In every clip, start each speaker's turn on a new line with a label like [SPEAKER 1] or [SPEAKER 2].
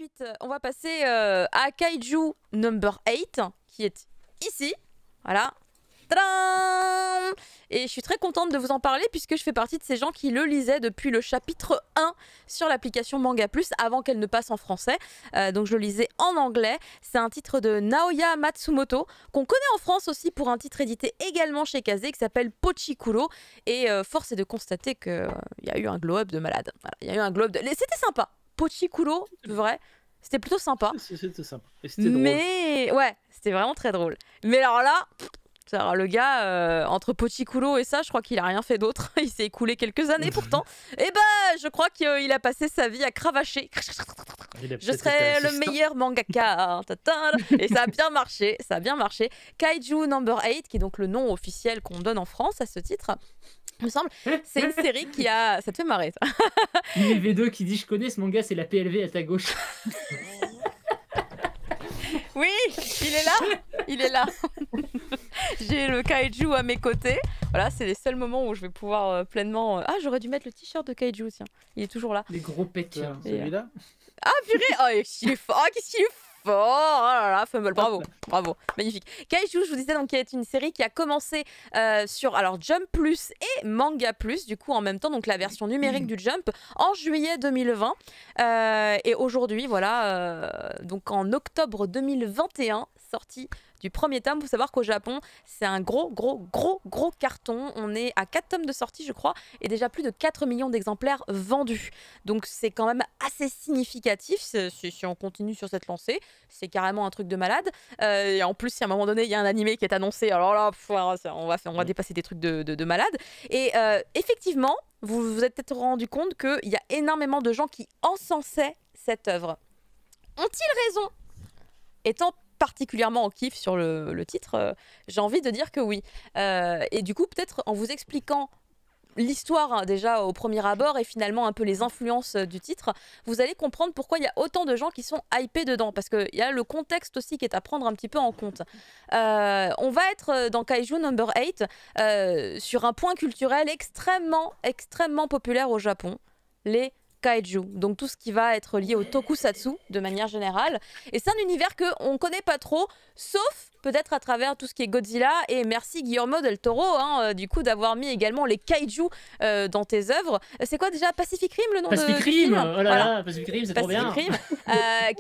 [SPEAKER 1] Ensuite, on va passer à Kaiju number 8, qui est ici. Voilà. Tadam! Et je suis très contente de vous en parler puisque je fais partie de ces gens qui le lisaient depuis le chapitre 1 sur l'application Manga Plus avant qu'elle ne passe en français. Donc je le lisais en anglais. C'est un titre de Naoya Matsumoto qu'on connaît en France aussi pour un titre édité également chez Kazé qui s'appelle Pochikulo. Et force est de constater qu'il y a eu un glow-up de malade. Voilà, il y a eu un glow-up de... C'était sympa. Pochikulo, vrai. C'était plutôt sympa.
[SPEAKER 2] C'était sympa. Et c'était drôle.
[SPEAKER 1] Mais ouais, c'était vraiment très drôle. Mais alors là... Alors le gars, entre Pochikulo et ça, je crois qu'il a rien fait d'autre. Il s'est écoulé quelques années pourtant. Et bah, je crois qu'il a passé sa vie à cravacher. Je serai le meilleur mangaka. Et ça a bien marché, ça a bien marché. Kaiju number 8, qui est donc le nom officiel qu'on donne en France à ce titre. Il me semble, c'est une série qui a... Ça te fait marrer, ça.
[SPEAKER 3] V2 qui dit « Je connais ce manga, c'est la PLV à ta gauche. »
[SPEAKER 1] Oui, il est là. Il est là. J'ai le Kaiju à mes côtés. Voilà, c'est les seuls moments où je vais pouvoir pleinement... Ah, j'aurais dû mettre le t-shirt de Kaiju, tiens. Il est toujours là.
[SPEAKER 3] Les gros pecs.
[SPEAKER 2] Celui-là.
[SPEAKER 1] Ah, purée. Oh, qu'est-ce qu'il est fort. Qu'est-ce qu'il est fort. Oh là là, Fumble, bravo, bravo, magnifique. Kaiju, je vous disais, donc, qui est une série qui a commencé sur alors Jump Plus et Manga Plus, du coup en même temps, donc la version numérique du Jump en juillet 2020. Et aujourd'hui, voilà, donc en octobre 2021, sortie du premier tome. Il faut savoir qu'au Japon, c'est un gros carton. On est à 4 tomes de sortie, je crois, et déjà plus de 4 millions d'exemplaires vendus. Donc c'est quand même assez significatif si on continue sur cette lancée. C'est carrément un truc de malade. Et en plus, si à un moment donné, il y a un animé qui est annoncé, alors là, on va dépasser des trucs de malade. Et effectivement, vous vous êtes peut-être rendu compte qu'il y a énormément de gens qui encensaient cette œuvre. Ont-ils raison? Étant particulièrement en kiff sur le titre, j'ai envie de dire que oui. Et du coup, peut-être en vous expliquant l'histoire déjà au premier abord et finalement un peu les influences du titre, vous allez comprendre pourquoi il y a autant de gens qui sont hypés dedans, parce qu'il y a le contexte aussi qui est à prendre un petit peu en compte. On va être dans Kaiju number 8 sur un point culturel extrêmement populaire au Japon, les Kaiju, donc tout ce qui va être lié au tokusatsu de manière générale. Et c'est un univers qu'on ne connaît pas trop, sauf peut-être à travers tout ce qui est Godzilla. Et merci Guillermo del Toro, du coup, d'avoir mis également les Kaiju dans tes œuvres. C'est quoi déjà Pacific Rim, le nom
[SPEAKER 3] Pacific
[SPEAKER 1] du
[SPEAKER 3] Rim,
[SPEAKER 1] film?
[SPEAKER 3] oh là là, Pacific Rim, c'est trop bien.
[SPEAKER 1] Rim,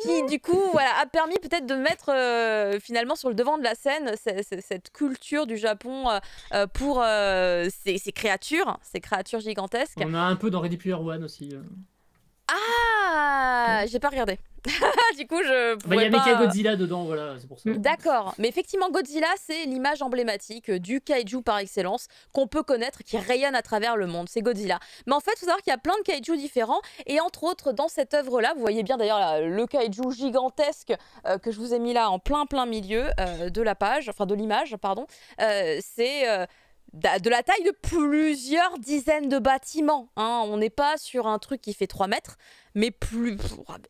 [SPEAKER 1] qui du coup voilà, a permis peut-être de mettre finalement sur le devant de la scène cette culture du Japon pour ces créatures gigantesques.
[SPEAKER 3] On a un peu dans Ready Player One aussi.
[SPEAKER 1] Ah, j'ai pas regardé. Du coup, je
[SPEAKER 3] il y a
[SPEAKER 1] pas...
[SPEAKER 3] Godzilla dedans, voilà, c'est pour ça.
[SPEAKER 1] D'accord, mais effectivement, Godzilla, c'est l'image emblématique du kaiju par excellence qu'on peut connaître, qui rayonne à travers le monde, c'est Godzilla. Mais en fait, il faut savoir qu'il y a plein de kaiju différents, et entre autres, dans cette œuvre-là, vous voyez bien d'ailleurs le kaiju gigantesque que je vous ai mis là en plein milieu de la page, enfin de l'image, pardon, c'est... de la taille de plusieurs dizaines de bâtiments. Hein. On n'est pas sur un truc qui fait 3 mètres, mais plus...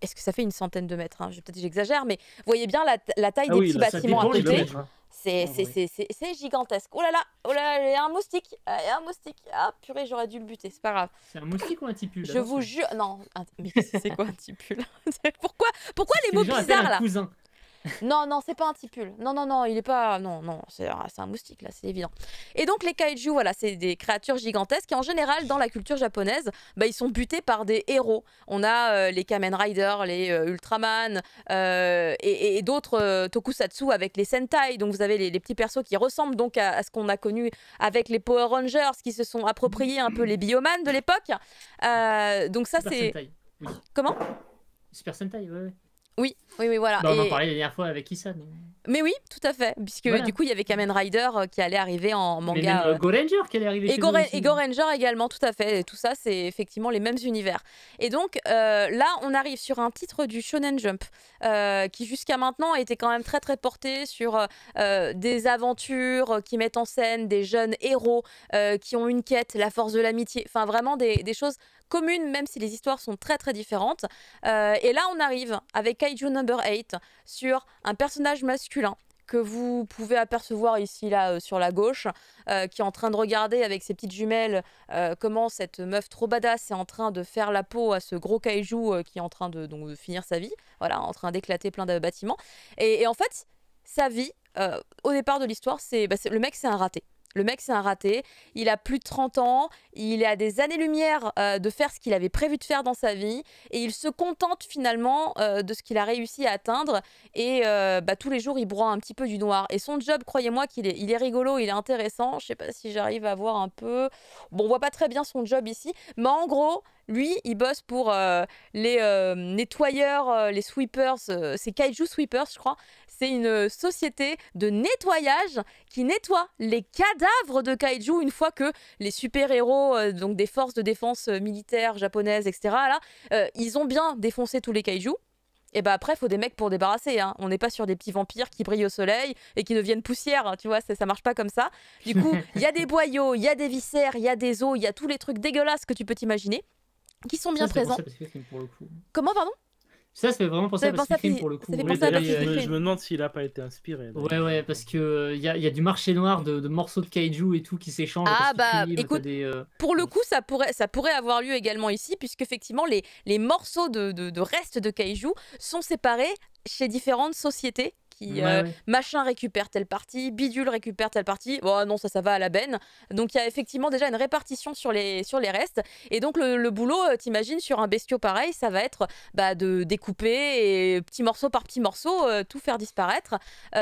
[SPEAKER 1] Est-ce que ça fait une centaine de mètres, hein? Peut-être j'exagère, mais vous voyez bien la taille des petits bâtiments à côté. C'est gigantesque. Oh là là, il y a un moustique. Ah purée, j'aurais dû le buter, c'est pas grave.
[SPEAKER 3] C'est un moustique ou un tipule?
[SPEAKER 1] Je vous jure... Non, mais c'est quoi un tipule? Pourquoi les mots bizarres là?
[SPEAKER 3] Cousin.
[SPEAKER 1] Non, c'est pas un tipule. Non, il est pas... Non, c'est un moustique, là, c'est évident. Et donc, les kaiju, voilà, c'est des créatures gigantesques. Et en général, dans la culture japonaise, ils sont butés par des héros. On a les Kamen Rider, les Ultraman et d'autres tokusatsu avec les Sentai. Donc, vous avez les petits persos qui ressemblent donc à ce qu'on a connu avec les Power Rangers, qui se sont appropriés un peu les Bioman de l'époque. Donc ça,
[SPEAKER 3] Super
[SPEAKER 1] c'est...
[SPEAKER 3] Sentai, oui.
[SPEAKER 1] Comment?
[SPEAKER 3] Super Sentai, ouais.
[SPEAKER 1] Oui, voilà.
[SPEAKER 3] On en parlait la dernière fois avec Issa.
[SPEAKER 1] Mais oui, tout à fait, puisque
[SPEAKER 3] voilà.
[SPEAKER 1] Du coup, il y avait Kamen Rider qui allait arriver en manga.
[SPEAKER 3] Mais même Go Ranger qui allait arriver
[SPEAKER 1] et Go Ranger également, tout à fait. Et tout ça, c'est effectivement les mêmes univers. Et donc, là, on arrive sur un titre du Shonen Jump, qui jusqu'à maintenant était quand même très porté sur des aventures qui mettent en scène des jeunes héros qui ont une quête, la force de l'amitié. Enfin, vraiment des choses communes, même si les histoires sont très différentes. Et là, on arrive avec Kaiju number 8 sur un personnage masculin que vous pouvez apercevoir ici, là, sur la gauche, qui est en train de regarder avec ses petites jumelles comment cette meuf trop badass est en train de faire la peau à ce gros kaiju qui est en train donc, de finir sa vie, voilà, en train d'éclater plein de bâtiments. Et en fait, sa vie, au départ de l'histoire, le mec, c'est un raté. Le mec, c'est un raté, il a plus de 30 ans, il est à des années-lumière de faire ce qu'il avait prévu de faire dans sa vie, et il se contente finalement de ce qu'il a réussi à atteindre, et tous les jours, il broie un petit peu du noir. Et son job, croyez-moi qu'il il est rigolo, il est intéressant, je sais pas si j'arrive à voir un peu... Bon, on voit pas très bien son job ici, mais en gros... Lui, il bosse pour les nettoyeurs, les sweepers, c'est Kaiju Sweepers, je crois. C'est une société de nettoyage qui nettoie les cadavres de kaiju une fois que les super-héros, donc des forces de défense militaires japonaises, etc., là, ils ont bien défoncé tous les kaiju. Et bah après, il faut des mecs pour débarrasser. Hein. On n'est pas sur des petits vampires qui brillent au soleil et qui deviennent poussière. Hein, tu vois, ça marche pas comme ça. Du coup, il y a des boyaux, il y a des viscères, il y a des os, il y a tous les trucs dégueulasses que tu peux t'imaginer qui sont bien présents. Comment, pardon?
[SPEAKER 3] Ça fait vraiment penser à Pacific Rim pour le coup.
[SPEAKER 2] Je me demande s'il n'a pas été inspiré.
[SPEAKER 3] Ouais, parce qu'il y a du marché noir de morceaux de kaiju et tout qui s'échangent.
[SPEAKER 1] Ah bah écoute, pour le coup ça pourrait avoir lieu également ici, puisque effectivement les morceaux de restes de kaiju sont séparés chez différentes sociétés. Machin récupère telle partie, bidule récupère telle partie. Bon non, ça va à la benne. Donc il y a effectivement déjà une répartition sur les restes. Et donc le boulot, t'imagines, sur un bestiau pareil, ça va être de découper et petit morceau par petit morceau, tout faire disparaître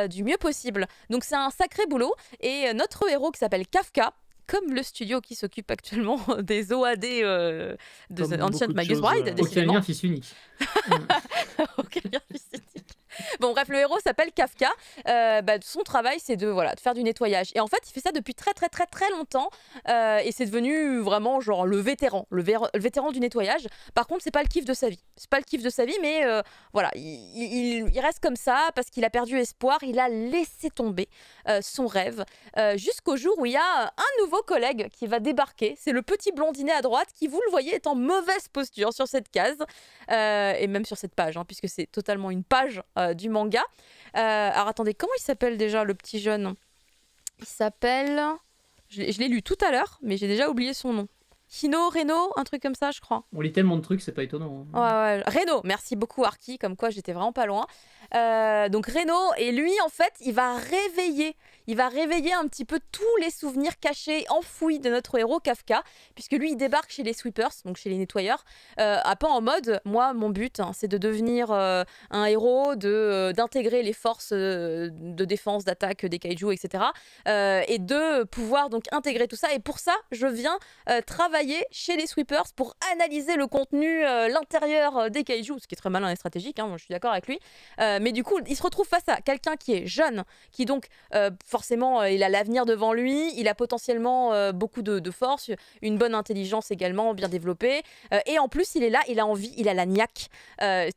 [SPEAKER 1] du mieux possible. Donc c'est un sacré boulot. Et notre héros qui s'appelle Kafka, comme le studio qui s'occupe actuellement des OAD de The Ancient Magus Bride.
[SPEAKER 3] Aucun lien fils unique.
[SPEAKER 1] Aucun lien fils unique. Bon bref, le héros s'appelle Kafka. Son travail, c'est de faire du nettoyage. Et en fait, il fait ça depuis très longtemps. Et c'est devenu vraiment genre le vétéran du nettoyage. Par contre, c'est pas le kiff de sa vie. C'est pas le kiff de sa vie, mais voilà, il reste comme ça parce qu'il a perdu espoir. Il a laissé tomber son rêve jusqu'au jour où il y a un nouveau collègue qui va débarquer. C'est le petit blondinet à droite qui, vous le voyez, est en mauvaise posture sur cette case et même sur cette page, hein, puisque c'est totalement une page du manga. Alors attendez, comment il s'appelle déjà le petit jeune? Il s'appelle... Je l'ai lu tout à l'heure, mais j'ai déjà oublié son nom. Reno, un truc comme ça, je crois.
[SPEAKER 3] On lit tellement de trucs, c'est pas étonnant.
[SPEAKER 1] Hein. Ouais. Reno, merci beaucoup Arki, comme quoi j'étais vraiment pas loin. Donc Reno, et lui en fait, il va réveiller un petit peu tous les souvenirs cachés, enfouis de notre héros Kafka, puisque lui il débarque chez les sweepers, donc chez les nettoyeurs, pas en mode, moi mon but c'est de devenir un héros, d'intégrer les forces de défense, d'attaque des kaiju, etc. Et de pouvoir donc intégrer tout ça, et pour ça je viens travailler chez les sweepers pour analyser le contenu, l'intérieur des kaiju, ce qui est très malin et stratégique, hein, moi je suis d'accord avec lui. Mais du coup, il se retrouve face à quelqu'un qui est jeune, qui donc forcément il a l'avenir devant lui, il a potentiellement beaucoup de force, une bonne intelligence également bien développée, et en plus il est là, il a envie, il a la niaque,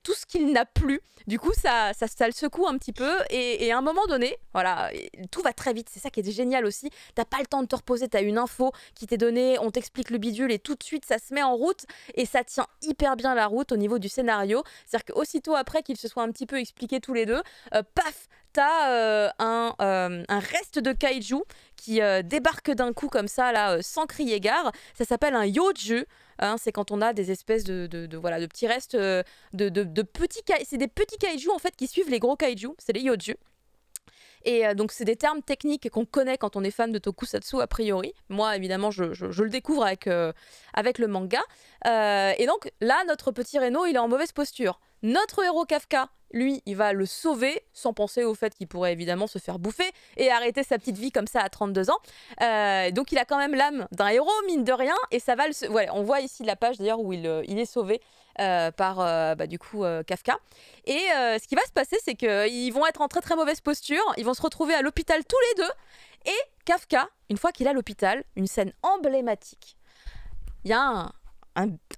[SPEAKER 1] tout ce qu'il n'a plus. Du coup ça le secoue un petit peu, et à un moment donné, voilà, tout va très vite, c'est ça qui est génial aussi, t'as pas le temps de te reposer, t'as une info qui t'est donnée, on t'explique le bidule et tout de suite ça se met en route, et ça tient hyper bien la route au niveau du scénario, c'est-à-dire qu'aussitôt après qu'ils se soient un petit peu expliqués tous les deux, paf, t'as un reste de kaiju qui débarque d'un coup comme ça, là, sans crier gare. Ça s'appelle un yoju. Hein, c'est quand on a des espèces de petits restes, de petits kaiju. C'est des petits kaiju en fait qui suivent les gros kaiju. C'est les yoju. Et donc c'est des termes techniques qu'on connaît quand on est fan de tokusatsu a priori. Moi évidemment je le découvre avec le manga. Et donc là notre petit Reno il est en mauvaise posture. Notre héros Kafka, lui, il va le sauver sans penser au fait qu'il pourrait évidemment se faire bouffer et arrêter sa petite vie comme ça à 32 ans. Donc il a quand même l'âme d'un héros, mine de rien, et ça va le... Ouais, on voit ici la page d'ailleurs où il est sauvé par du coup Kafka. Et ce qui va se passer, c'est qu'ils vont être en très mauvaise posture, ils vont se retrouver à l'hôpital tous les deux, et Kafka, une fois qu'il est à l'hôpital, une scène emblématique, il y a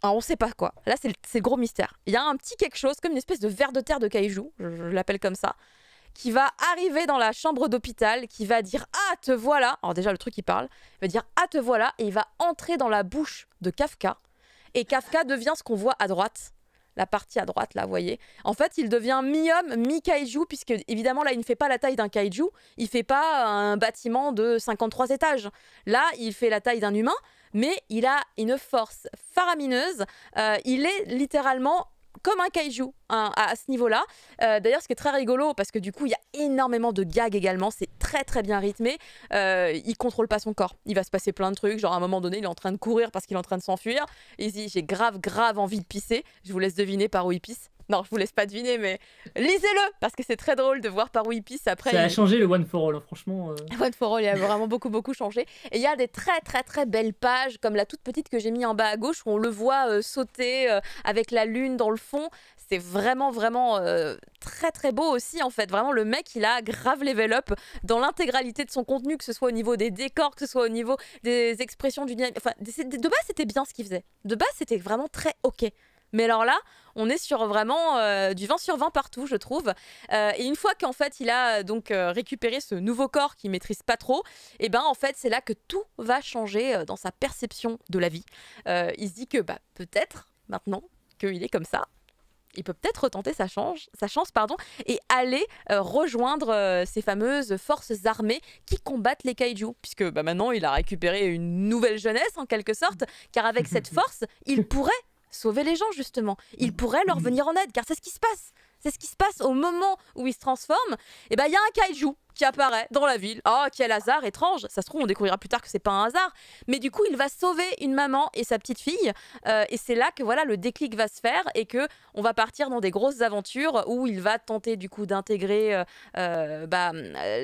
[SPEAKER 1] on sait pas quoi. Là, c'est le gros mystère. Il y a un petit quelque chose, comme une espèce de ver de terre de kaiju, je l'appelle comme ça, qui va arriver dans la chambre d'hôpital, qui va dire « Ah, te voilà !» Alors déjà, le truc, il parle. Il va dire « Ah, te voilà !» Et il va entrer dans la bouche de Kafka. Et Kafka devient ce qu'on voit à droite. la partie à droite, là, vous voyez. En fait, il devient mi-homme, mi-kaiju, puisque évidemment, là, il ne fait pas la taille d'un kaiju, il fait pas un bâtiment de 53 étages. Là, il fait la taille d'un humain, mais il a une force faramineuse. Il est littéralement comme un kaiju à ce niveau-là. D'ailleurs, ce qui est très rigolo, parce que du coup, il y a énormément de gags également, c'est très très bien rythmé. Il contrôle pas son corps. Il va se passer plein de trucs, genre à un moment donné, il est en train de courir parce qu'il est en train de s'enfuir. Et il dit, j'ai grave envie de pisser. Je vous laisse deviner par où il pisse. Non, je vous laisse pas deviner, mais lisez-le, parce que c'est très drôle de voir par où il pisse après.
[SPEAKER 3] Ça a changé le One for All, hein, franchement.
[SPEAKER 1] One for All, il a vraiment beaucoup changé. Et il y a des très belles pages, comme la toute petite que j'ai mis en bas à gauche, où on le voit sauter avec la lune dans le fond. C'est vraiment très beau aussi, en fait. Vraiment, le mec, il a grave level up dans l'intégralité de son contenu, que ce soit au niveau des décors, que ce soit au niveau des expressions du dynamisme. Enfin, de base, c'était bien ce qu'il faisait. De base, c'était vraiment très ok. Mais alors là, on est sur vraiment du 20 sur 20 partout, je trouve. Et une fois qu'en fait, il a donc récupéré ce nouveau corps qu'il maîtrise pas trop, et ben en fait, c'est là que tout va changer dans sa perception de la vie. Il se dit que peut-être, maintenant qu'il est comme ça, il peut peut-être retenter sa chance, et aller rejoindre ces fameuses forces armées qui combattent les kaiju. Puisque maintenant, il a récupéré une nouvelle jeunesse, en quelque sorte, car avec cette force, il pourrait sauver les gens, justement. Il pourrait leur venir en aide, car c'est ce qui se passe. C'est ce qui se passe au moment où il se transforme. Et il y a un kaiju qui apparaît dans la ville. Oh, quel hasard étrange. Ça se trouve, on découvrira plus tard que c'est pas un hasard. Mais du coup, il va sauver une maman et sa petite fille. Et c'est là que voilà, le déclic va se faire et que on va partir dans des grosses aventures où il va tenter du coup d'intégrer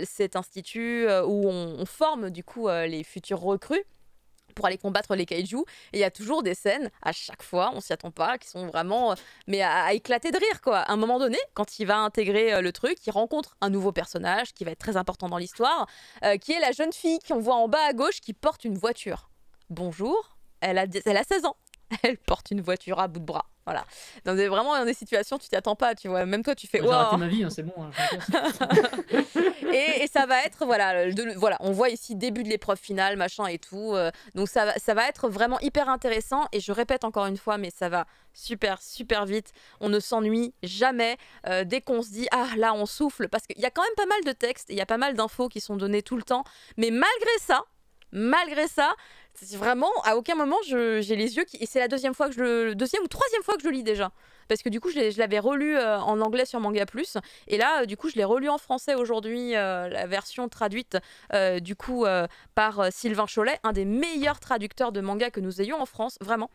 [SPEAKER 1] cet institut où on forme du coup les futurs recrues pour aller combattre les kaiju. Et il y a toujours des scènes, à chaque fois, on s'y attend pas, qui sont vraiment mais à éclater de rire, quoi. À un moment donné, quand il va intégrer le truc, il rencontre un nouveau personnage qui va être très important dans l'histoire, qui est la jeune fille qu'on voit en bas à gauche qui porte une voiture. Bonjour, elle a 16 ans. Elle porte une voiture à bout de bras. Voilà. Vraiment dans des situations, tu t'y attends pas, tu vois. Même toi, tu fais.
[SPEAKER 3] J'ai raté ma vie, hein, c'est bon. Hein,
[SPEAKER 1] et ça va être, voilà, on voit ici début de l'épreuve finale, machin et tout. Donc ça va être vraiment hyper intéressant. Et je répète encore une fois, mais ça va super vite. On ne s'ennuie jamais. Dès qu'on se dit, ah là, on souffle. Parce qu'il y a quand même pas mal de textes, il y a pas mal d'infos qui sont données tout le temps. Mais malgré ça, c'est vraiment, à aucun moment, j'ai les yeux qui... Et c'est la deuxième ou troisième fois que je le lis déjà. Parce que du coup, je l'avais relu en anglais sur Manga Plus. Et là, du coup, je l'ai relu en français aujourd'hui, la version traduite, par Sylvain Cholet, un des meilleurs traducteurs de manga que nous ayons en France, vraiment.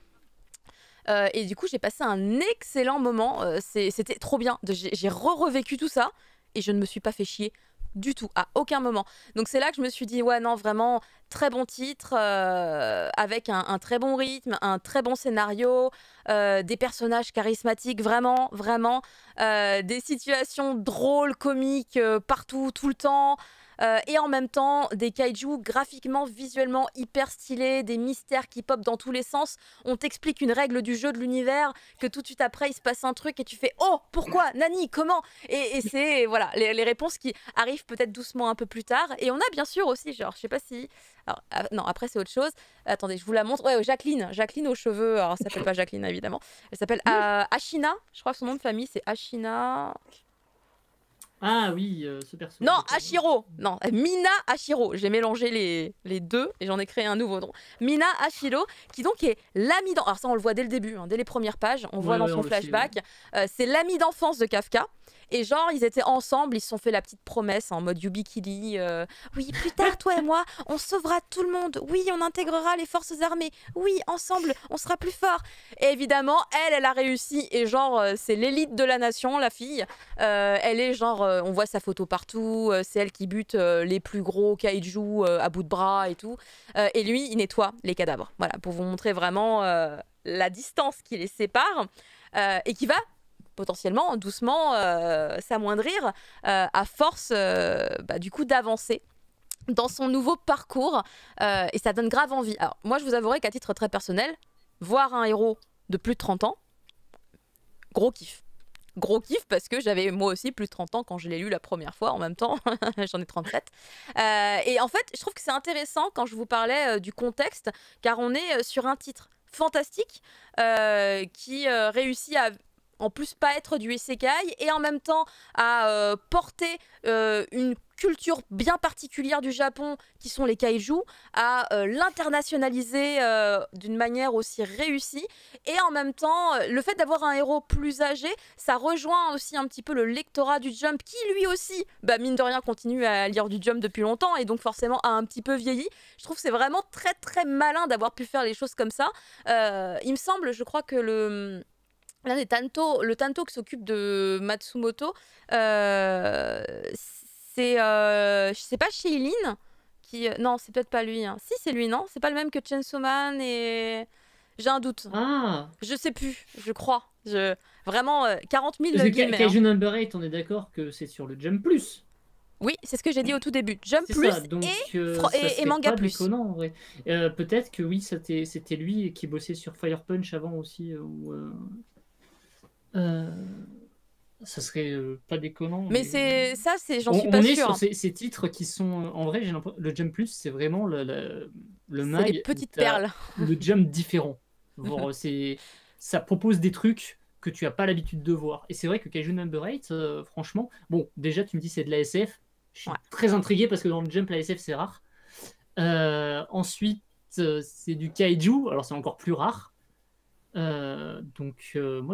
[SPEAKER 1] Et du coup, j'ai passé un excellent moment. C'était trop bien. J'ai revécu tout ça et je ne me suis pas fait chier du tout, à aucun moment. Donc c'est là que je me suis dit, ouais, non, vraiment, très bon titre, avec un très bon rythme, un très bon scénario, des personnages charismatiques, vraiment, des situations drôles, comiques, partout, tout le temps. Et en même temps, des kaiju graphiquement, visuellement hyper stylés, des mystères qui popent dans tous les sens. On t'explique une règle du jeu, de l'univers, que tout de suite après, il se passe un truc et tu fais « Oh, pourquoi? Nani? Comment ?» Et c'est, voilà, les réponses qui arrivent peut-être doucement un peu plus tard. Et on a bien sûr aussi, genre, je sais pas si... Alors, non, après, c'est autre chose. Attendez, je vous la montre. Ouais, Jacqueline aux cheveux. Alors, elle s'appelle pas Jacqueline, évidemment. Elle s'appelle Ashina. Je crois que son nom de famille, c'est Ashina...
[SPEAKER 3] Ah oui, ce perso.
[SPEAKER 1] Non, Hachiro. Non, Mina Hachiro. J'ai mélangé les deux et j'en ai créé un nouveau nom. Mina Hachiro, qui donc est l'ami d'enfance. Alors ça, on le voit dès le début, hein, dès les premières pages. On voit dans son flashback. C'est l'ami d'enfance de Kafka. Et genre, ils étaient ensemble, ils se sont fait la petite promesse en mode Yubikili. Oui, plus tard, toi et moi, on sauvera tout le monde. Oui, on intégrera les forces armées. Oui, ensemble, on sera plus forts. Et évidemment, elle a réussi. Et genre, c'est l'élite de la nation, la fille. Elle est genre, on voit sa photo partout. C'est elle qui bute les plus gros kaiju à bout de bras et tout. Et lui, il nettoie les cadavres. Voilà, pour vous montrer vraiment la distance qui les sépare. Et qui va potentiellement, doucement, s'amoindrir à force du coup d'avancer dans son nouveau parcours et ça donne grave envie. Alors moi je vous avouerai qu'à titre très personnel, voir un héros de plus de 30 ans, gros kiff parce que j'avais moi aussi plus de 30 ans quand je l'ai lu la première fois en même temps, j'en ai 37. Et en fait je trouve que c'est intéressant quand je vous parlais du contexte car on est sur un titre fantastique qui réussit en plus pas être du isekai et en même temps à porter une culture bien particulière du Japon qui sont les kaiju, à l'internationaliser d'une manière aussi réussie et en même temps le fait d'avoir un héros plus âgé, ça rejoint aussi un petit peu le lectorat du Jump qui lui aussi, mine de rien, continue à lire du Jump depuis longtemps et donc forcément a un petit peu vieilli. Je trouve que c'est vraiment très très malin d'avoir pu faire les choses comme ça. Il me semble, je crois que le Tanto qui s'occupe de Matsumoto, je sais pas, Shailin qui... non, c'est peut-être pas lui. Hein. Si, c'est lui, non? C'est pas le même que Chainsaw Man et... J'ai un doute.
[SPEAKER 3] Ah.
[SPEAKER 1] Je sais plus, je crois. Vraiment, 40 000 guillemets.
[SPEAKER 3] Kaiju Number 8, on est d'accord que c'est sur le Jump Plus.
[SPEAKER 1] Oui, c'est ce que j'ai dit au tout début. Jump Plus
[SPEAKER 3] ça, donc,
[SPEAKER 1] et Manga Plus.
[SPEAKER 3] Déconnant, en vrai. Peut-être que oui, c'était lui qui bossait sur Fire Punch avant aussi. Ça serait pas déconnant.
[SPEAKER 1] Mais j'en suis pas sûre.
[SPEAKER 3] On est sur ces titres qui sont... en vrai, j'ai l'impression le Jump Plus, c'est vraiment le mag.
[SPEAKER 1] C'est les petites perles.
[SPEAKER 3] Le Jump différent. Ça propose des trucs que tu n'as pas l'habitude de voir. Et c'est vrai que Kaiju Number 8, franchement... Bon, déjà, tu me dis c'est de la SF. Je suis très intrigué parce que dans le Jump, la SF, c'est rare. Ensuite, c'est du Kaiju. Alors, c'est encore plus rare. Moi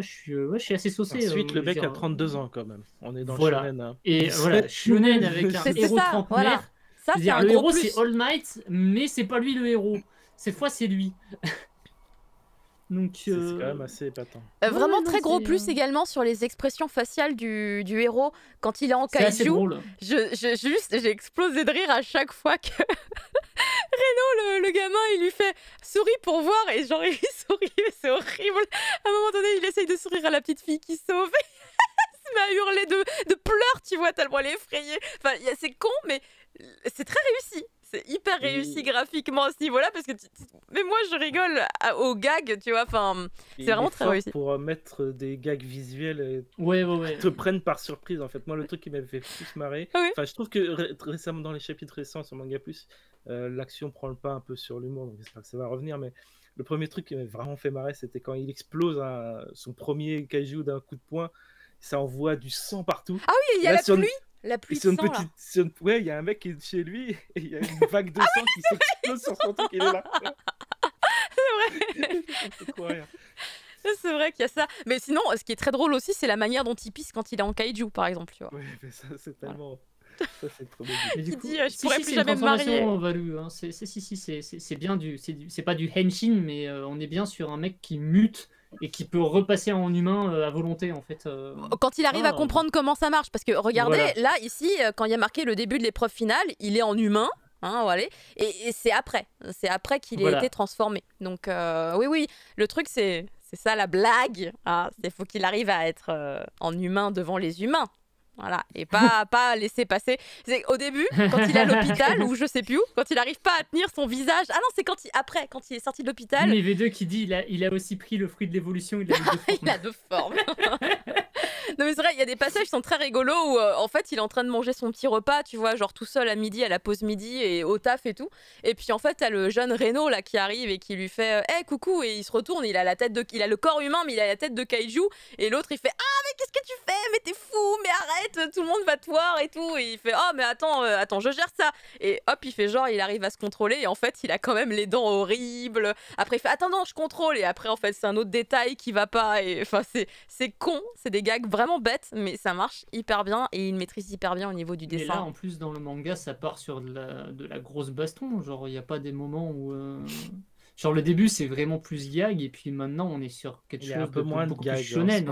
[SPEAKER 3] je suis assez saucé.
[SPEAKER 2] Ensuite le mec a 32 ans quand même. On est dans le shonen. Hein.
[SPEAKER 3] Et voilà, shonen avec un héros trentenaire.
[SPEAKER 1] Voilà. Ça, c'est un
[SPEAKER 3] le
[SPEAKER 1] gros
[SPEAKER 3] héros
[SPEAKER 1] plus.
[SPEAKER 3] c'est All Might, mais c'est pas lui le héros. Cette fois c'est lui. Donc
[SPEAKER 2] c'est quand même assez épatant.
[SPEAKER 1] Vraiment très gros plus également sur les expressions faciales du héros quand il est en kaiju.
[SPEAKER 3] C'est assez drôle.
[SPEAKER 1] J'ai explosé de rire à chaque fois que Reno, le gamin, il lui fait souris pour voir et genre il sourit, c'est horrible. À un moment donné, il essaye de sourire à la petite fille qui sauve. Il se met à hurler de pleurs, tu vois, tellement elle est effrayée. Enfin, c'est con, mais c'est très réussi. C'est hyper réussi graphiquement à ce niveau-là parce que mais moi je rigole aux gags, tu vois, enfin c'est vraiment très réussi.
[SPEAKER 2] Pour mettre des gags visuels et
[SPEAKER 3] ouais.
[SPEAKER 2] te prennent par surprise en fait. Moi le truc qui m'avait fait plus marrer, enfin je trouve que récemment dans les chapitres récents sur Manga Plus, l'action prend le pas un peu sur l'humour, donc j'espère que ça va revenir, mais le premier truc qui m'avait vraiment fait marrer c'était quand il explose son premier kaiju d'un coup de poing, ça envoie du sang partout.
[SPEAKER 1] Ah oui, il y a la pluie. La pluie de sang, là.
[SPEAKER 2] Ouais, il y a un mec qui est chez lui et il y a une vague de sang qui s'explose sur son truc, il est là.
[SPEAKER 1] C'est vrai.
[SPEAKER 2] C'est trop rire.
[SPEAKER 1] C'est vrai qu'il y a ça. Mais sinon, ce qui est très drôle aussi, c'est la manière dont il pisse quand il est en kaiju, par exemple, tu vois.
[SPEAKER 2] Ouais, mais ça, c'est tellement... Ça, c'est trop bien.
[SPEAKER 1] Il dit, je pourrais plus jamais me marier.
[SPEAKER 3] C'est bien c'est pas du henshin, mais on est bien sur un mec qui mute et qui peut repasser en humain à volonté en fait.
[SPEAKER 1] Quand il arrive à comprendre comment ça marche, parce que regardez, là ici, quand il y a marqué le début de l'épreuve finale, il est en humain, hein, voilà, et c'est après qu'il ait été transformé. Donc oui, le truc c'est ça la blague, hein, c'est faut qu'il arrive à être en humain devant les humains. Voilà, et pas laisser passer. Au début, quand il est à l'hôpital, ou je sais plus où, quand il n'arrive pas à tenir son visage. Ah non, c'est quand il est sorti de l'hôpital.
[SPEAKER 3] Mais V2 qui dit il a aussi pris le fruit de l'évolution, il a deux formes.
[SPEAKER 1] Il a deux formes. Non mais c'est vrai, il y a des passages qui sont très rigolos où en fait il est en train de manger son petit repas, tu vois, genre tout seul à midi, à la pause midi et au taf et tout. Et puis en fait t'as le jeune Reno là qui arrive et qui lui fait hey, coucou, et il se retourne, il a le corps humain mais il a la tête de kaiju, et l'autre il fait ah mais qu'est-ce que tu fais, mais t'es fou, mais arrête, tout le monde va te voir et tout, et il fait oh mais attends je gère ça, et hop il fait genre il arrive à se contrôler et en fait il a quand même les dents horribles. Après il fait attends non je contrôle, et après en fait c'est un autre détail qui va pas, et enfin c'est con, c'est des gags vraiment bête, mais ça marche hyper bien et il maîtrise hyper bien au niveau du dessin.
[SPEAKER 3] Et là en plus dans le manga ça part sur de la grosse baston, genre il n'y a pas des moments où genre le début c'est vraiment plus gag et puis maintenant on est sur quelque chose de beaucoup plus shonen.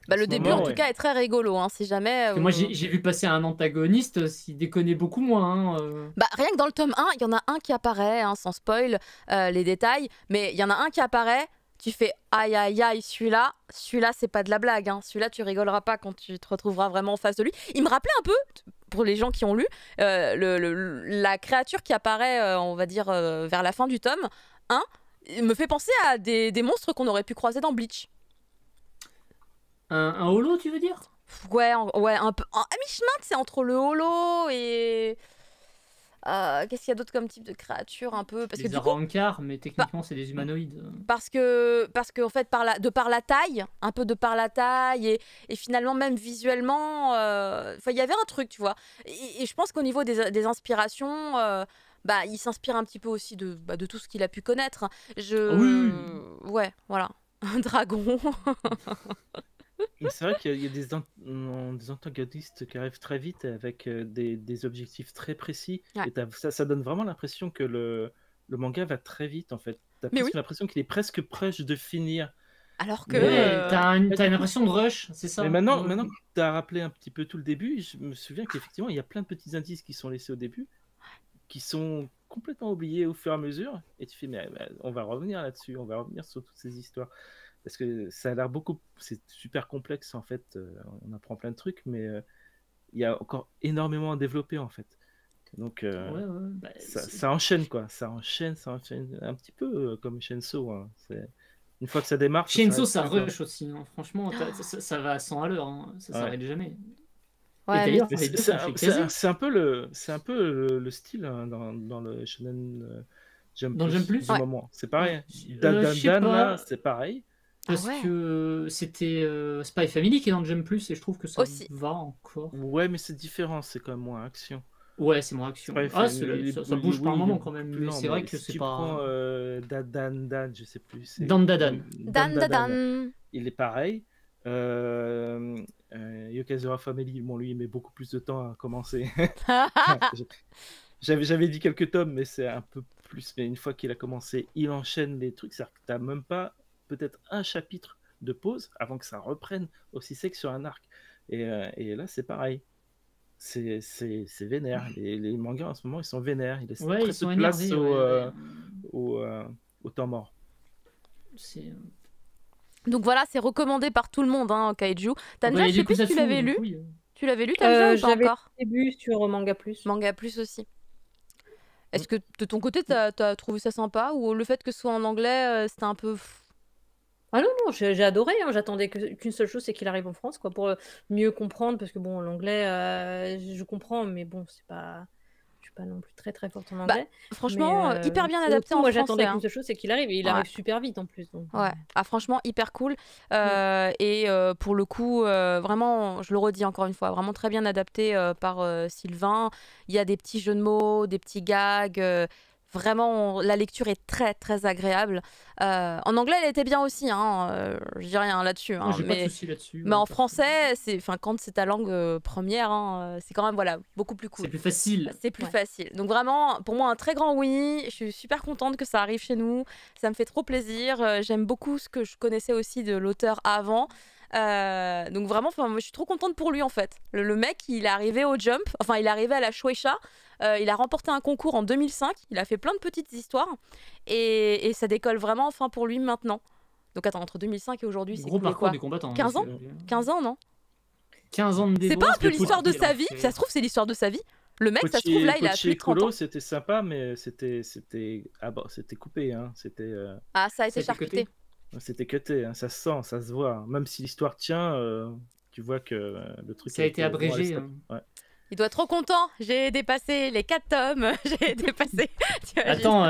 [SPEAKER 1] Le début en tout cas est très rigolo, hein, si jamais...
[SPEAKER 3] Moi j'ai vu passer un antagoniste, s'il déconnait beaucoup moins.
[SPEAKER 1] Rien que dans le tome 1, il y en a un qui apparaît, hein, sans spoil les détails, mais il y en a un qui apparaît, tu fais aïe aïe aïe, celui-là c'est pas de la blague, hein. Celui-là tu rigoleras pas quand tu te retrouveras vraiment en face de lui. Il me rappelait un peu, pour les gens qui ont lu, la créature qui apparaît, on va dire, vers la fin du tome 1, il me fait penser à des monstres qu'on aurait pu croiser dans Bleach.
[SPEAKER 3] Un holo, tu veux dire?
[SPEAKER 1] Ouais, un peu. À mi-chemin, c'est entre le holo et... Qu'est-ce qu'il y a d'autre comme type de créature un peu? Parce que
[SPEAKER 3] Les
[SPEAKER 1] du coup,
[SPEAKER 3] Arrancar, mais techniquement c'est des humanoïdes.
[SPEAKER 1] parce que en fait de par la taille, un peu de par la taille et finalement même visuellement, enfin il y avait un truc, tu vois. Et je pense qu'au niveau des inspirations, bah il s'inspire un petit peu aussi de tout ce qu'il a pu connaître.
[SPEAKER 3] Oui.
[SPEAKER 1] Ouais, voilà. Un dragon.
[SPEAKER 2] Mais c'est vrai qu'il y a des antagonistes qui arrivent très vite avec des objectifs très précis.
[SPEAKER 1] Ouais.
[SPEAKER 2] Et ça donne vraiment l'impression que le manga va très vite en fait. T'as
[SPEAKER 1] Mais
[SPEAKER 2] presque l'impression qu'il est presque proche de finir.
[SPEAKER 1] Alors que
[SPEAKER 3] Ouais, t'as une impression de rush, c'est ça.
[SPEAKER 2] Mais maintenant que tu as rappelé un petit peu tout le début, je me souviens qu'effectivement il y a plein de petits indices qui sont laissés au début, qui sont complètement oubliés au fur et à mesure. Et tu fais, mais on va revenir là-dessus, on va revenir sur toutes ces histoires. Parce que ça a l'air c'est super complexe en fait, on apprend plein de trucs, mais il y a encore énormément à développer en fait. Donc
[SPEAKER 3] bah,
[SPEAKER 2] ça enchaîne quoi, ça enchaîne un petit peu comme Chainsaw. Hein. Une fois que ça démarre,
[SPEAKER 3] Chainsaw ça rush aussi, hein. Franchement, ça va à 100 à l'heure, hein. Ça s'arrête jamais.
[SPEAKER 1] Ouais,
[SPEAKER 3] d'ailleurs,
[SPEAKER 2] c'est un peu le style hein, dans le Shonen Jump Plus du moment. C'est pareil. Dan, c'est pareil.
[SPEAKER 3] Parce que c'était Spy Family qui est dans Jump Plus et je trouve que ça
[SPEAKER 1] aussi
[SPEAKER 3] va encore.
[SPEAKER 2] Ouais, mais c'est différent, c'est quand même moins action.
[SPEAKER 3] Ouais, c'est moins action. Ça bouge par moment quand même, mais c'est vrai que c'est pas.
[SPEAKER 2] Prends Dan, je sais plus.
[SPEAKER 3] Dan.
[SPEAKER 2] Il est pareil. Yokazura Family, bon, lui, il met beaucoup plus de temps à commencer. J'avais dit quelques tomes, mais c'est un peu plus. Mais une fois qu'il a commencé, il enchaîne les trucs. C'est-à-dire que t'as même pas peut-être un chapitre de pause avant que ça reprenne aussi sec sur un arc. Et là, c'est pareil. C'est vénère. Les mangas en ce moment, ils sont vénères. Ils laissent très peu de place au temps mort.
[SPEAKER 1] Donc voilà, c'est recommandé par tout le monde, hein, Kaiju. Tanja, je sais plus si tu l'avais lu. Tu l'avais lu, Tanja, ou pas encore?
[SPEAKER 4] J'avais début sur Manga Plus.
[SPEAKER 1] Manga Plus aussi. Est-ce que de ton côté, t'as trouvé ça sympa, ou le fait que ce soit en anglais, c'était un peu...
[SPEAKER 4] Ah non, j'ai adoré, hein. J'attendais qu'une seule chose, c'est qu'il arrive en France, quoi, pour mieux comprendre, parce que bon, l'anglais, je comprends, mais bon, c'est pas... Je suis pas non plus très très forte en anglais.
[SPEAKER 1] Franchement, hyper bien adapté en
[SPEAKER 4] moi,
[SPEAKER 1] français.
[SPEAKER 4] Moi, j'attendais
[SPEAKER 1] hein.
[SPEAKER 4] qu'une seule chose, c'est qu'il arrive, et il arrive super vite en plus. Donc...
[SPEAKER 1] Ouais, franchement, hyper cool. Et pour le coup, vraiment, je le redis encore une fois, vraiment très bien adapté par Sylvain. Il y a des petits jeux de mots, des petits gags. Vraiment, la lecture est très très agréable. En anglais, elle était bien aussi, hein. Je dis rien là-dessus. Hein,
[SPEAKER 3] j'ai pas de souci là-dessus.
[SPEAKER 1] Mais en français, quand c'est ta langue première, hein, c'est quand même beaucoup plus cool.
[SPEAKER 3] C'est plus facile.
[SPEAKER 1] C'est plus facile. Donc vraiment, pour moi, un très grand oui. Je suis super contente que ça arrive chez nous. Ça me fait trop plaisir. J'aime beaucoup ce que je connaissais aussi de l'auteur avant. Donc vraiment, moi, je suis trop contente pour lui en fait. Le mec, il est arrivé au Jump, enfin il est arrivé à la Shueisha, il a remporté un concours en 2005, il a fait plein de petites histoires et ça décolle vraiment enfin pour lui maintenant. Donc attends, entre 2005 et aujourd'hui, c'est
[SPEAKER 3] gros parcours du
[SPEAKER 1] combattant. 15 ans 15 ans, non
[SPEAKER 3] 15 ans de développement.
[SPEAKER 1] C'est pas un peu l'histoire de sa vie? Ça se trouve, c'est l'histoire de sa vie. Le mec, ça se trouve, là, il a plus de 30 ans.
[SPEAKER 2] C'était sympa, mais c'était coupé. Hein.
[SPEAKER 1] Ah, ça a été charcuté.
[SPEAKER 2] C'était cuté, hein. Ça se sent, ça se voit. Même si l'histoire tient, tu vois que le truc...
[SPEAKER 3] Ça a été abrégé.
[SPEAKER 2] Ouais.
[SPEAKER 1] Il doit être trop content. J'ai dépassé les 4 tomes. J'ai dépassé...
[SPEAKER 3] Attends,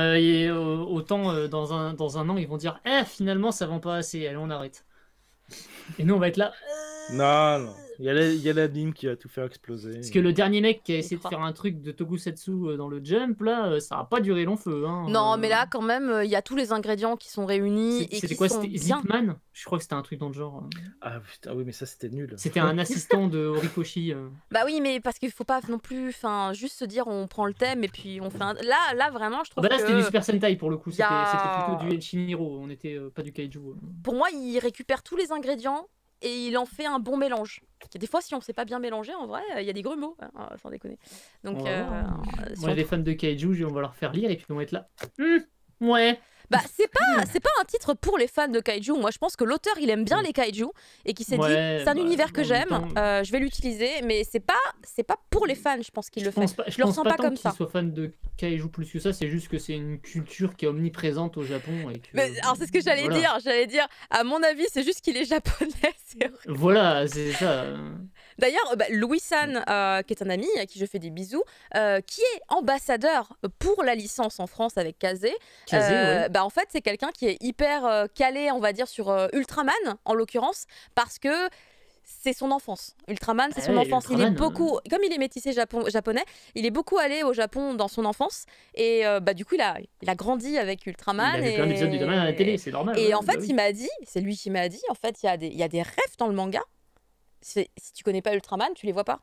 [SPEAKER 3] autant dans un an, ils vont dire « finalement, ça vend pas assez. Allez, on arrête. » Et nous, on va être là...
[SPEAKER 2] Non. Il y a l'anime qui va tout faire exploser.
[SPEAKER 3] Parce que le dernier mec qui a essayé de faire un truc de Tokusatsu dans le Jump, là, ça n'a pas duré long feu. Hein.
[SPEAKER 1] Non, mais là, quand même, il y a tous les ingrédients qui sont réunis.
[SPEAKER 3] C'était quoi? C'était Zipman? Je crois que c'était un truc dans le genre.
[SPEAKER 2] Ah putain, oui, mais ça, c'était nul.
[SPEAKER 3] C'était un assistant de Horikoshi.
[SPEAKER 1] Bah oui, mais parce qu'il faut pas non plus juste se dire on prend le thème et puis on fait un... Là, vraiment, je trouve
[SPEAKER 3] là, c'était du Super Sentai pour le coup. C'était plutôt du Shinhiro. On n'était pas du Kaiju.
[SPEAKER 1] Pour moi, il récupère tous les ingrédients et il en fait un bon mélange. Et des fois, si on ne sait pas bien mélanger, en vrai, il y a des grumeaux, hein, sans déconner. Donc,
[SPEAKER 3] on est des fans de Kaiju, on va leur faire lire et puis on va être là. Ouais.
[SPEAKER 1] Bah, c'est pas un titre pour les fans de Kaiju. Moi, je pense que l'auteur, il aime bien les Kaiju et qui s'est dit, c'est un univers que j'aime, je vais l'utiliser, mais c'est pas pour les fans, je pense qu'il le fait.
[SPEAKER 3] Je le ressens pas comme ça. Qu'il soit fan de Kaiju plus que ça, c'est juste que c'est une culture qui est omniprésente au Japon. Et que,
[SPEAKER 1] mais, alors, c'est ce que j'allais dire. À mon avis, c'est juste qu'il est japonais.
[SPEAKER 3] Voilà, c'est ça.
[SPEAKER 1] D'ailleurs, Louis San, qui est un ami à qui je fais des bisous, qui est ambassadeur pour la licence en France avec Kazé.
[SPEAKER 3] Ouais.
[SPEAKER 1] En fait, c'est quelqu'un qui est hyper calé, on va dire, sur Ultraman, en l'occurrence, parce que c'est son enfance. Ultraman, c'est son enfance.
[SPEAKER 3] Ultraman,
[SPEAKER 1] il est beaucoup, comme il est métissé japonais, il est beaucoup allé au Japon dans son enfance. Et du coup, il a grandi avec Ultraman.
[SPEAKER 3] Il a vu plein d'épisodes d'Ultraman à la télé, c'est normal.
[SPEAKER 1] Et en fait, il m'a dit, c'est lui qui m'a dit, en fait, il y a des rêves dans le manga. Si tu connais pas Ultraman, tu les vois pas.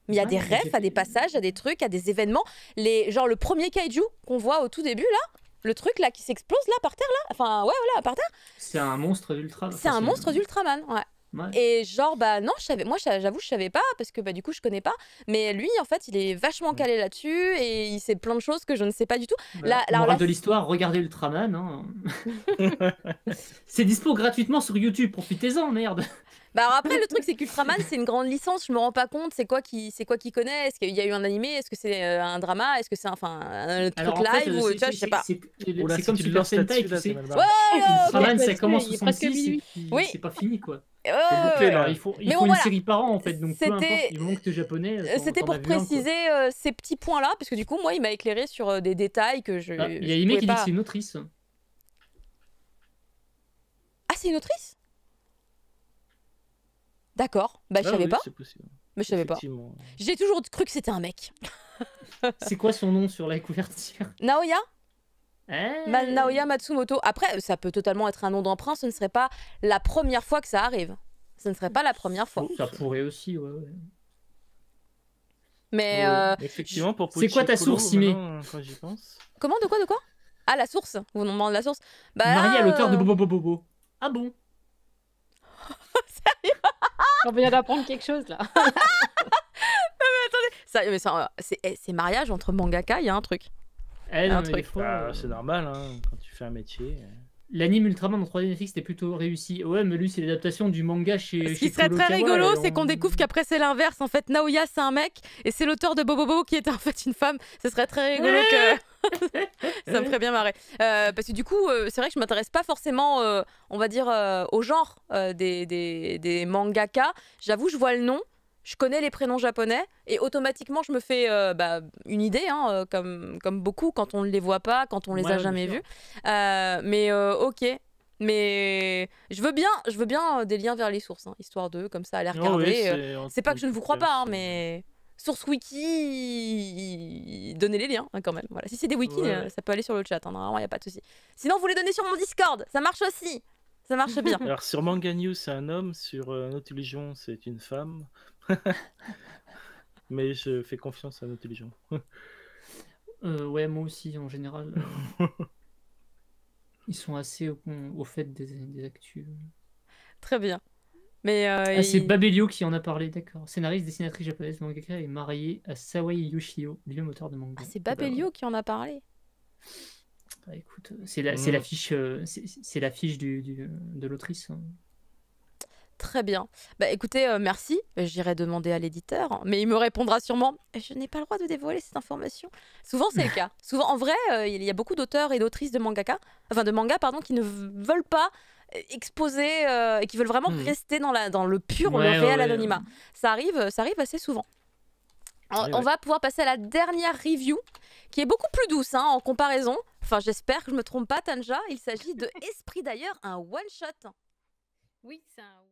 [SPEAKER 1] Mais il y a des rêves, à des passages, à des trucs, à des événements. Genre le premier kaiju qu'on voit au tout début, là, le truc là qui s'explose là par terre, là. Enfin, ouais, voilà, par terre.
[SPEAKER 3] C'est un monstre d'Ultraman.
[SPEAKER 1] C'est un monstre d'Ultraman, ouais.
[SPEAKER 3] Ouais.
[SPEAKER 1] Et genre, non, j'avoue, je savais pas, parce que du coup, je connais pas. Mais lui, en fait, il est vachement calé là-dessus et il sait plein de choses que je ne sais pas du tout.
[SPEAKER 3] Morale de l'histoire, regardez Ultraman. Hein. C'est dispo gratuitement sur YouTube, profitez-en, merde.
[SPEAKER 1] Alors après, le truc, c'est qu'Ultraman, c'est une grande licence, je me rends pas compte. C'est quoi qui connaît? Est-ce qu'il y a eu un animé? Est-ce que c'est un drama? Est-ce que c'est un truc live? Ou tu vois, je sais pas.
[SPEAKER 3] C'est comme Super Sentai, tu sais. Ultraman, ça commence en 66,
[SPEAKER 1] oui.
[SPEAKER 3] C'est pas fini, quoi.
[SPEAKER 1] Alors,
[SPEAKER 3] il faut une série par an en fait, donc peu importe, du moment que t'es japonais.
[SPEAKER 1] C'était pour préciser ces petits points-là, parce que du coup, moi, il m'a éclairé sur des détails que je.
[SPEAKER 3] Il y a Aimé qui dit que c'est une autrice.
[SPEAKER 1] Ah, c'est une autrice? D'accord, je savais pas. Mais je savais pas. J'ai toujours cru que c'était un mec.
[SPEAKER 3] C'est quoi son nom sur la couverture?
[SPEAKER 1] Naoya? Naoya Matsumoto. Après, ça peut totalement être un nom d'emprunt, ce ne serait pas la première fois que ça arrive. Ce ne serait pas la première fois.
[SPEAKER 3] Ça pourrait aussi, ouais.
[SPEAKER 1] Mais
[SPEAKER 2] effectivement, pour
[SPEAKER 3] c'est quoi ta source, Simé?
[SPEAKER 2] Quand j'y pense.
[SPEAKER 1] Comment? De quoi? Ah, la source? Vous nous demandez la source?
[SPEAKER 3] Marié à l'auteur de Bobo. Ah bon?
[SPEAKER 1] Sérieux?
[SPEAKER 4] On vient d'apprendre quelque chose là.
[SPEAKER 1] Mais attendez, c'est mariage entre mangaka, il y a un truc.
[SPEAKER 2] C'est normal, hein, quand tu fais un métier.
[SPEAKER 3] L'anime Ultraman en 3D Netflix c'était plutôt réussi. Ouais, mais lui c'est l'adaptation du manga chez.
[SPEAKER 1] Ce qui serait très rigolo, c'est qu'on découvre qu'après c'est l'inverse. En fait, Naoya c'est un mec et c'est l'auteur de Bobo qui était en fait une femme. Ce serait très rigolo que. Ça me ferait bien marrer. Parce que du coup, c'est vrai que je m'intéresse pas forcément, on va dire, au genre des mangaka. J'avoue, je vois le nom. Je connais les prénoms japonais et automatiquement je me fais une idée, hein, comme beaucoup quand on ne les voit pas, quand on les a jamais vus. Ok. Mais je veux bien des liens vers les sources, hein, histoire de comme ça aller regarder. C'est pas que je ne vous crois pas, hein, mais source wiki, donnez les liens hein, quand même. Voilà. Si c'est des wikis, ça peut aller sur le chat. Hein, normalement, il n'y a pas de souci. Sinon, vous les donnez sur mon Discord, ça marche aussi. Ça marche bien.
[SPEAKER 2] Alors sur Manga News, c'est un homme, sur Nautilusion, c'est une femme. Mais je fais confiance à Nautilusion.
[SPEAKER 3] Ouais, moi aussi, en général. Ils sont assez au fait des actus.
[SPEAKER 1] Très bien. Mais
[SPEAKER 3] c'est Babelio qui en a parlé, d'accord. Scénariste, dessinatrice japonaise, mangaka et mariée à Sawai Yoshio, lui-même auteur de manga.
[SPEAKER 1] Ah, c'est Babelio qui en a parlé.
[SPEAKER 3] Bah, écoute, c'est l'affiche de l'autrice.
[SPEAKER 1] Très bien. Écoutez, merci. J'irai demander à l'éditeur, mais il me répondra sûrement. Je n'ai pas le droit de dévoiler cette information. Souvent, c'est le cas. Souvent, en vrai, il y a beaucoup d'auteurs et d'autrices de manga, qui ne veulent pas exposer et qui veulent vraiment rester dans le pur, le réel anonymat. Ça arrive assez souvent. On va pouvoir passer à la dernière review, qui est beaucoup plus douce en comparaison. Enfin, j'espère que je me trompe pas, Tanja. Il s'agit de Esprit d'ailleurs, un one-shot.
[SPEAKER 4] Oui, c'est un